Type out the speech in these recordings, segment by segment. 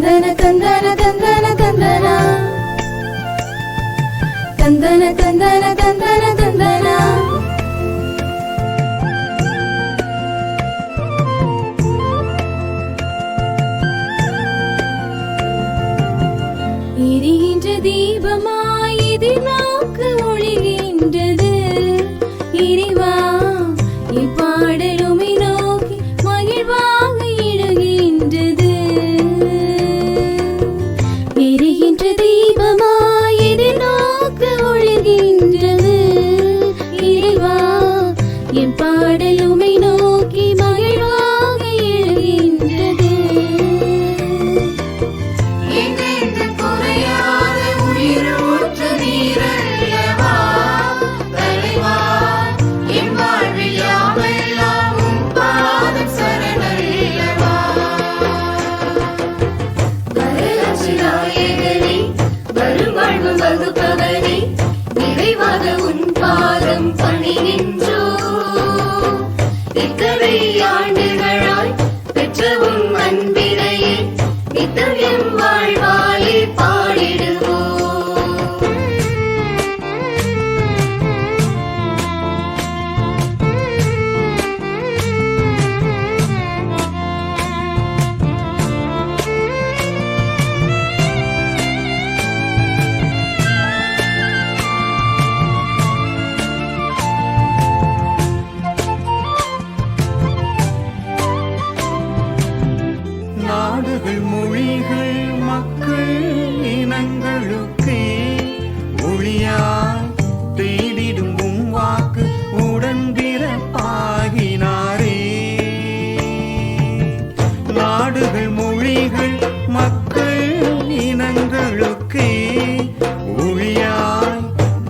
தந்தன தந்தன தந்தன தந்தனா தந்தன தந்தன தந்தன தந்தனா எரிகின்ற தீபமாய் இதில் நோக்கு ஒளிகின்றது இறைவா இப்பாடலுமை நோக்கி மகிழ்வாக இடுகின்றது எரிகின்ற தீபமாய் இதில் நோக்கு ஒளிகின்றது இறைவா இப்பாடலுமை நோக்கி மகிழ்வாக இடுகின்றது வகுப்பவனே நிறைவாக உன் பாதம் பணிகின்றோ இத்தனை ஆண்டுகளாய் பெற்றவும் அன்பினையே நித்தம் வாழ்வாலே பாடிடுவோம். நாடுகள் மொழிகள் மக்கள் இனங்களுக்கே ஒளியாய் தேடிடும் வாக்கு உடன்பிறப்பாகினாரே. நாடுகள் மொழிகள் மக்கள் இனங்களுக்கே ஒளியாய்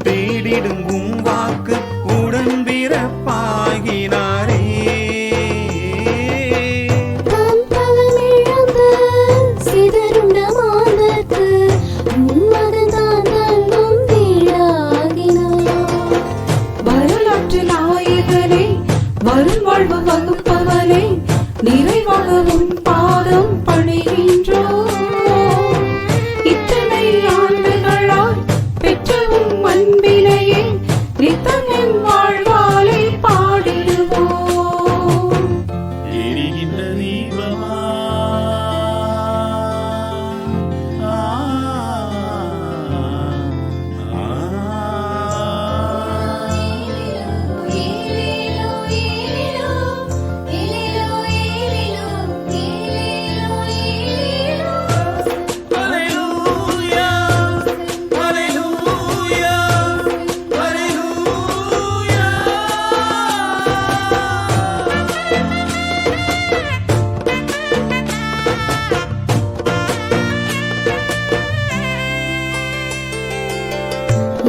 தேடிடும் வாக்கு உடன்பிறப்பாகினாரே. வாழ்வு வகுப்பவனே நிறைவாகவும் பாதம் பணிகின்றோ இத்தனை ஆண்டுகளாய் பெற்றவும் அன்பினையே நித்தம் என் வாழ்வாலை பாடிடுவோம். எரிகின்ற தீபமா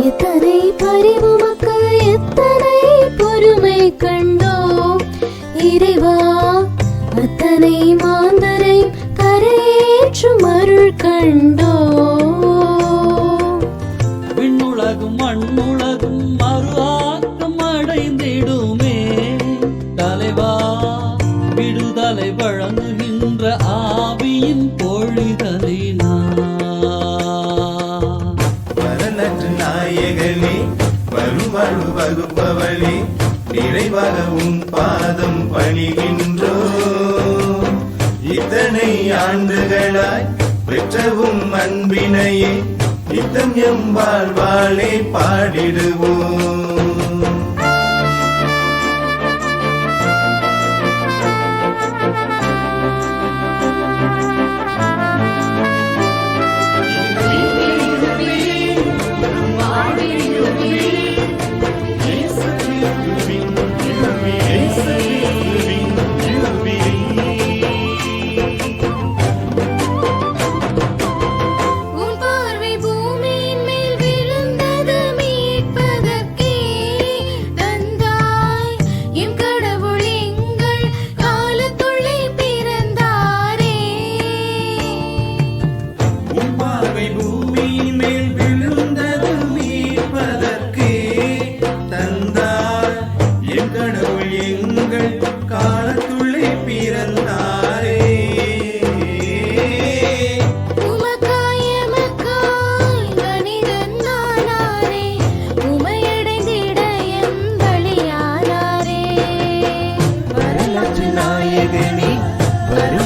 எத்தனை பரிவு மக்கள் எத்தனை பொறுமை கண்டோம் இறைவா அத்தனை மாந்தரை கரையேற்றும் அருள் கண்டோம். விண்ணுலகும் மண்ணுலகும் மறுஆக்கம் அடைந்திடுமே தலைவா விடுதலை வழங்குகின்ற ஆவியின் பொழிதலை நாயகனே வருவாழ்வு வகுப்பவனே நிறைவாக உன் பாதம் பணிகின்றோ இத்தனை ஆண்டுகளாய் பெற்றவும் அன்பினையே நித்தம் எம் வாழ்வாலே பாடிடுவோம். உன் பார்வை பூமியின் மேல் விழுந்தது மீட்பதற்கே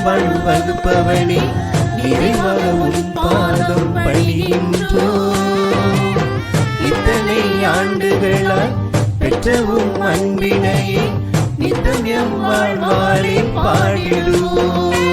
வரும் வாழ்வு வகுப்பவனே நிறைவாக உன் பாதம் பணிகின்றோம். இத்தனை ஆண்டுகளாய் பெற்றவும் அன்பினையே நித்தம் எம் வாழ்வாரே பாடிடுவோம்.